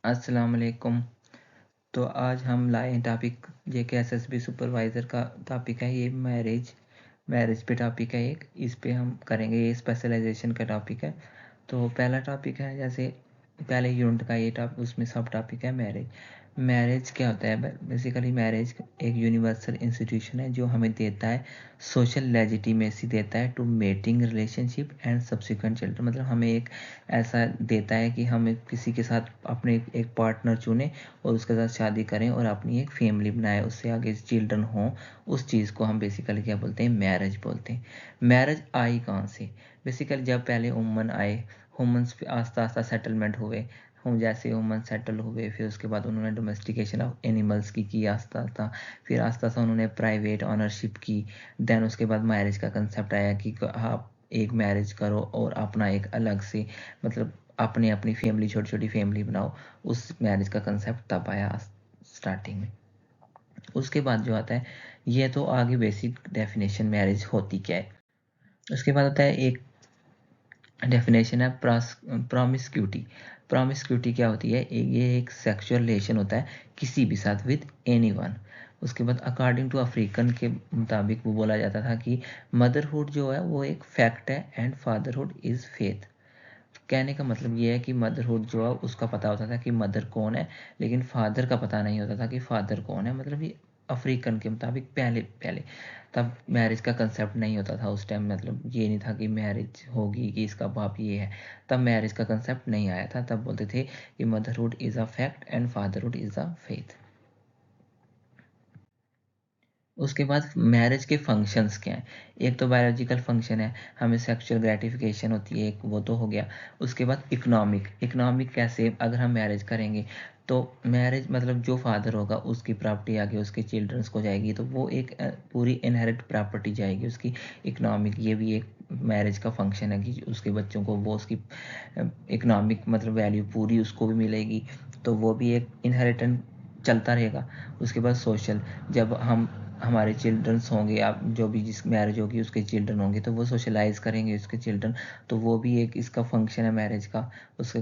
अस्सलाम वालेकुम। तो आज हम लाए हैं टॉपिक JKSSB सुपरवाइज़र का टॉपिक है ये मैरिज पे टॉपिक है एक। इस पे हम करेंगे, ये स्पेशलाइजेशन का टॉपिक है। तो पहला टॉपिक है, जैसे पहले यूनिट का ये टॉपिक, उसमें सब टॉपिक है मैरिज। मैरिज क्या होता है? बेसिकली मैरिज एक यूनिवर्सल इंस्टीट्यूशन है जो हमें देता है सोशल लेजिटिमेसी, देता है to mating relationship and subsequent children. मतलब हमें एक ऐसा देता है कि हम किसी के साथ अपने एक पार्टनर चुनें और उसके साथ शादी करें और अपनी एक फैमिली बनाए, उससे आगे चिल्ड्रन हों। उस चीज़ को हम बेसिकली क्या बोलते हैं? मैरिज बोलते हैं। मैरिज आई कहाँ से? बेसिकली जब पहले ह्यूमन आए, ह्यूमन्स पे आस्ता आस्ता सेटलमेंट हुए। हम जैसे ह्यूमन सेटल हुए, फिर उसके बाद उन्होंने डोमेस्टिकेशन ऑफ एनिमल्स की आस्ता आस्ता। फिर आस्ता आस्ता उन्होंने प्राइवेट ऑनरशिप की। देन उसके बाद मैरिज का कंसेप्ट आया कि आप एक मैरिज करो और अपना एक अलग से, मतलब अपनी अपनी फैमिली, छोटी छोटी फैमिली बनाओ। उस मैरिज का कंसेप्ट तब आया स्टार्टिंग में। उसके बाद जो आता है, ये तो आगे बेसिक डेफिनेशन मैरिज होती क्या है। उसके बाद आता है एक डेफिनेशन है प्रॉमिस्क्यूटी। प्रॉमिस्क्यूटी क्या होती है? ये एक सेक्सुअल रिलेशन होता है किसी भी साथ विद एनीवन। उसके बाद अकॉर्डिंग टू अफ्रीकन के मुताबिक वो बोला जाता था कि मदरहुड जो है वो एक फैक्ट है एंड फादरहुड इज़ फेथ। कहने का मतलब ये है कि मदरहुड जो है उसका पता होता था कि मदर कौन है, लेकिन फादर का पता नहीं होता था कि फादर कौन है। मतलब ये अफ्रीकन के मुताबिक पहले पहले तब मैरिज का कंसेप्ट नहीं होता था उस टाइम। मतलब ये नहीं था कि मैरिज होगी कि इसका बाप ये है। तब मैरिज का कंसेप्ट नहीं आया था। तब बोलते थे कि motherhood is a fact and fatherhood is a faith. उसके बाद मैरिज के फंक्शंस क्या हैं? एक तो बायोलॉजिकल फंक्शन है, हमें सेक्सुअल ग्रेटिफिकेशन होती है, एक वो तो हो गया। उसके बाद इकोनॉमिक कैसे? अगर हम मैरिज करेंगे तो मैरिज मतलब जो फादर होगा उसकी प्रॉपर्टी आगे उसके चिल्ड्रंस को जाएगी, तो वो एक पूरी इनहेरिट प्रॉपर्टी जाएगी उसकी। इकोनॉमिक, ये भी एक मैरिज का फंक्शन है कि उसके बच्चों को वो उसकी इकोनॉमिक मतलब वैल्यू पूरी उसको भी मिलेगी, तो वो भी एक इनहेरिटेंस चलता रहेगा। उसके बाद सोशल, जब हम हमारे चिल्ड्रंस होंगे, आप जो भी जिस मैरिज होगी उसके चिल्ड्रन होंगे तो वो सोशलाइज करेंगे उसके चिल्ड्रन, तो वो भी एक इसका फंक्शन है मैरिज का। उसके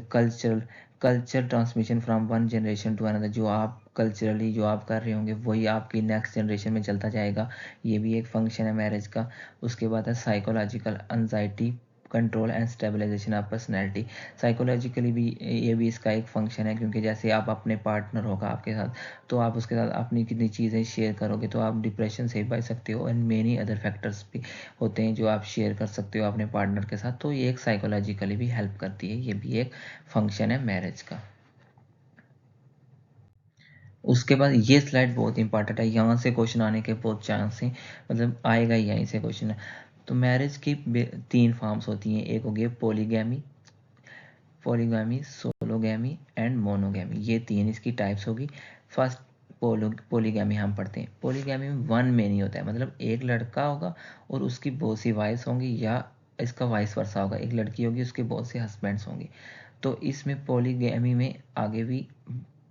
culture transmission from one generation to another, जो आप कल्चरली जो आप कर रहे होंगे वही आपकी नेक्स्ट जनरेशन में चलता जाएगा। ये भी एक फंक्शन है मैरिज का। उसके बाद है psychological anxiety control and stabilisation of personality. Psychologically भी ये भी इसका एक फंक्शन है, क्योंकि जैसे आप अपने पार्टनर होगा आपके साथ, तो आप उसके साथ अपनी कितनी चीज़ें शेयर करोगे तो आप डिप्रेशन से बच सकते हो। एंड मेनी अदर फैक्टर्स भी होते हैं जो आप शेयर कर सकते हो अपने पार्टनर के साथ, तो ये एक साइकोलॉजिकली भी हेल्प करती है। ये भी एक फंक्शन है मैरिज का। उसके बाद ये स्लाइड बहुत इंपॉर्टेंट है, यहाँ से क्वेश्चन आने के बहुत चांस हैं, मतलब आएगा ही यहीं से क्वेश्चन। तो मैरिज की 3 फॉर्म्स होती हैं। एक हो गई पॉलीगैमी, सोलोगैमी एंड मोनोगैमी। ये 3 इसकी टाइप्स होगी। फर्स्ट पॉलीगैमी हम पढ़ते हैं। पॉलीगैमी में वन में नहीं होता है, मतलब एक लड़का होगा और उसकी बहुत सी वाइफ्स होंगी, या इसका वाइस वर्सा होगा, एक लड़की होगी उसके बहुत से हस्बैंड्स होंगे। तो इसमें पॉलीगैमी में आगे भी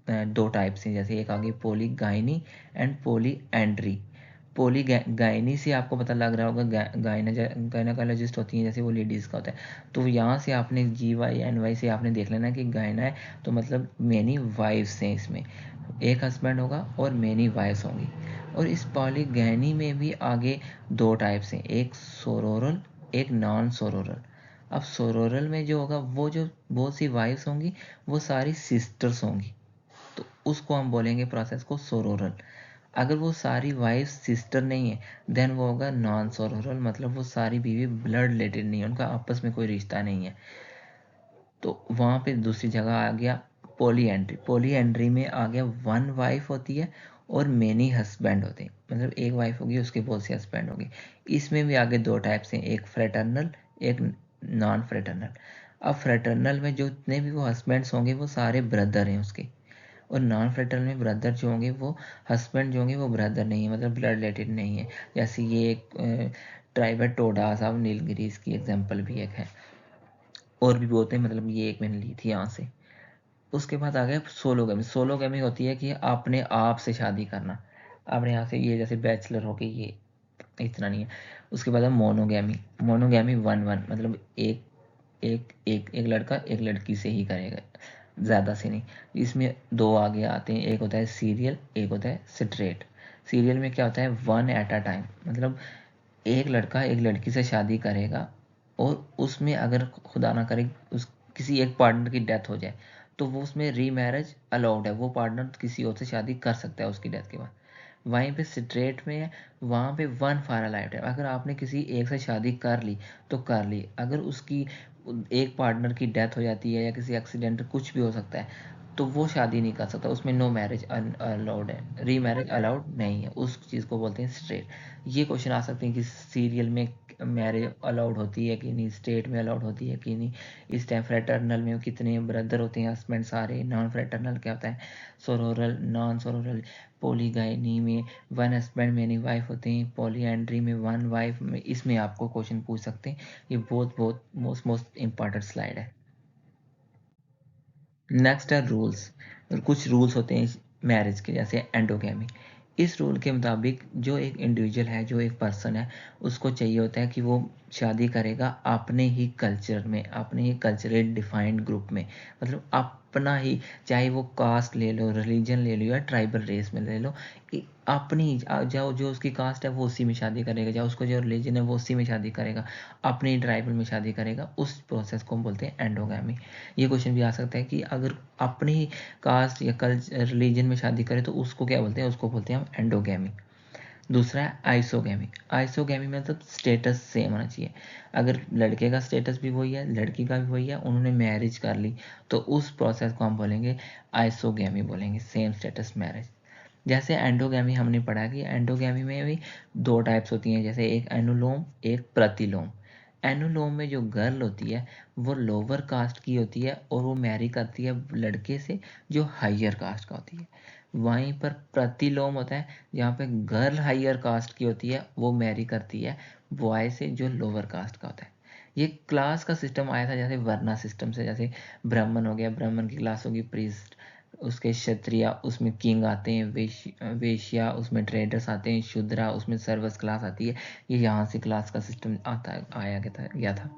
2 टाइप्स हैं, जैसे एक आगे पॉलीगाइनी एंड पॉलीएंड्री। पॉलीगाइनी से आपको पता लग रहा होगा, गायनाकोलॉजिस्ट होती हैं, जैसे वो लेडीज़ का होता है। तो यहाँ से आपने GYNY से आपने देख लेना कि गायना है तो मतलब मेनी वाइफ्स हैं इसमें, एक हस्बैंड होगा और मेनी वाइफ्स होंगी। और इस पॉलीगैनी में भी आगे 2 टाइप्स हैं, एक सोरोरल, एक नॉन सोरोरल। अब सोरोरल में जो होगा, वो जो बहुत सी वाइफ्स होंगी वो सारी सिस्टर्स होंगी, तो उसको हम बोलेंगे प्रोसेस को सोरोरल। अगर वो सारी वाइफ सिस्टर नहीं है, देन वो होगा नॉन सोरोरल, मतलब वो सारी बीवी ब्लड रिलेटेड नहीं है, उनका आपस में कोई रिश्ता नहीं है। तो वहाँ पे दूसरी जगह आ गया पॉलीएंड्री में आ गया वन वाइफ होती है और मेनी हस्बैंड होते हैं, मतलब एक वाइफ होगी उसके बहुत से हस्बैंड होंगे। इसमें भी आगे 2 टाइप्स हैं, एक फ्रेटर्नल, एक नॉन फ्रेटर्नल। अब फ्रेटर्नल में जो जितने भी वो हस्बैंड्स होंगे वो सारे ब्रदर हैं उसके, और नॉन फ्रेटर्नल में ब्रदर जो होंगे वो हस्बैंड जो होंगे वो ब्रदर नहीं है, मतलब ब्लड रिलेटेड नहीं है। जैसे ये एक ट्राइब है टोडा साहब नीलगिरी, इसकी एग्जाम्पल भी एक है, और भी बहुत है, मतलब ये एक मैंने ली थी यहाँ से। उसके बाद आ गया सोलोगमी। सोलोगमी होती है कि अपने आप से शादी करना, अपने यहाँ से, ये जैसे बैचलर हो गई, ये इतना नहीं है। उसके बाद है मोनोगैमी। मोनोगैमी वन वन, मतलब एक एक लड़का एक लड़की से ही करेगा, ज़्यादा से नहीं। इसमें दो आगे आते हैं, एक होता है सीरियल, एक होता है स्ट्रेट। सीरियल में क्या होता है, वन एट अ टाइम, मतलब एक लड़का एक लड़की से शादी करेगा और उसमें अगर खुदा ना करे उस किसी एक पार्टनर की डेथ हो जाए तो वो उसमें रीमैरिज अलाउड है, वो पार्टनर किसी और से शादी कर सकता है उसकी डेथ के बाद। वहीं पे स्ट्रेट में है, वहाँ पे one for a life time, अगर आपने किसी एक से शादी कर ली तो कर ली, अगर उसकी एक पार्टनर की डेथ हो जाती है या किसी एक्सीडेंट कुछ भी हो सकता है तो वो शादी नहीं कर सकता, उसमें नो मैरिज अलाउड है, रीमैरिज अलाउड नहीं है, उस चीज़ को बोलते हैं स्ट्रेट। ये क्वेश्चन आ सकते हैं कि सीरियल में मैरिज अलाउड होती है कि नहीं, स्टेट में अलाउड होती है कि नहीं, इस टाइम फ्रेटर्नल में कितने ब्रदर होते हैं, हस्बैंड सारे, नॉन फ्रेटर्नल क्या होता है, सोरोरल, नॉन सोरोरल, पॉलीगाइनी में वन हस्बैंड मेनी वाइफ होते हैं, पॉलीएंड्री में वन वाइफ में, इसमें आपको क्वेश्चन पूछ सकते हैं। ये बहुत बहुत मोस्ट मोस्ट इम्पॉर्टेंट स्लाइड है। नेक्स्ट है रूल्स। कुछ रूल्स होते हैं मैरिज के, जैसे एंडोगैमी। इस रूल के मुताबिक जो एक इंडिविजुअल है, जो एक पर्सन है, उसको चाहिए होता है कि वो शादी करेगा अपने ही कल्चर में, अपने ही कल्चरल डिफाइंड ग्रुप में, मतलब अपना ही, चाहे वो कास्ट ले लो, रिलीजन ले लो या ट्राइबल रेस में ले लो, अपनी जो जो उसकी कास्ट है वो उसी में शादी करेगा, या उसको जो रिलीजन है वो उसी में शादी करेगा, अपनी ट्राइबल में शादी करेगा, उस प्रोसेस को हम बोलते हैं एंडोगैमी। ये क्वेश्चन भी आ सकता है कि अगर अपनी कास्ट या कल्चर रिलीजन में शादी करे तो उसको क्या बोलते हैं, उसको बोलते हैं हम एंडोगैमी। दूसरा है आइसोगैमी। आइसोगैमी में मतलब स्टेटस सेम होना चाहिए, अगर लड़के का स्टेटस भी वही है, लड़की का भी वही है, उन्होंने मैरिज कर ली तो उस प्रोसेस को हम बोलेंगे आइसोगैमी बोलेंगे, सेम स्टेटस मैरिज। जैसे एंडोगैमी हमने पढ़ा कि एंडोगैमी में भी दो टाइप्स होती हैं, जैसे एक अनुलोम एक प्रतिलोम। एनुलोम में जो गर्ल होती है वो लोअर कास्ट की होती है और वो मैरी करती है लड़के से जो हाइयर कास्ट का होती है। वहीं पर प्रतिलोम होता है जहाँ पे गर्ल हाइयर कास्ट की होती है, वो मैरी करती है बॉय से जो लोअर कास्ट का होता है। ये क्लास का सिस्टम आया था जैसे वर्ना सिस्टम से, जैसे ब्राह्मण हो गया, ब्राह्मण की क्लास होगी प्रीस्ट, उसके क्षत्रिय उसमें किंग आते हैं, वेश्या उसमें ट्रेडर्स आते हैं, शूद्रा उसमें सर्वस क्लास आती है। ये यहाँ से क्लास का सिस्टम गया था।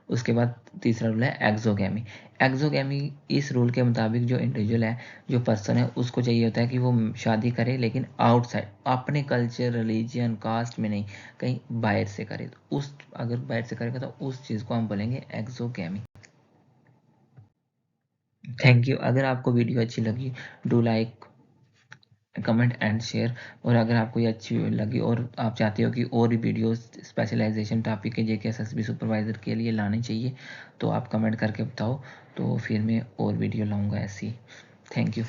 उसके बाद तीसरा रूल है एक्सोगैमी। एक्सोगैमी इस रूल के मुताबिक जो इंडिविजुअल है, जो पर्सन है, उसको चाहिए होता है कि वो शादी करे लेकिन आउटसाइड, अपने कल्चर रिलीजियन कास्ट में नहीं, कहीं बाहर से करे, तो उस अगर बाहर से करेगा तो उस चीज़ को हम बोलेंगे एक्सोगैमी। Thank you. अगर आपको वीडियो अच्छी लगी, do like, comment and share. और अगर आपको ये अच्छी लगी और आप चाहते हो कि और भी वीडियोस स्पेशलाइजेशन टॉपिक के जेके एसएसबी सुपरवाइज़र के लिए लाने चाहिए तो आप कमेंट करके बताओ, तो फिर मैं और वीडियो लाऊंगा ऐसी। Thank you.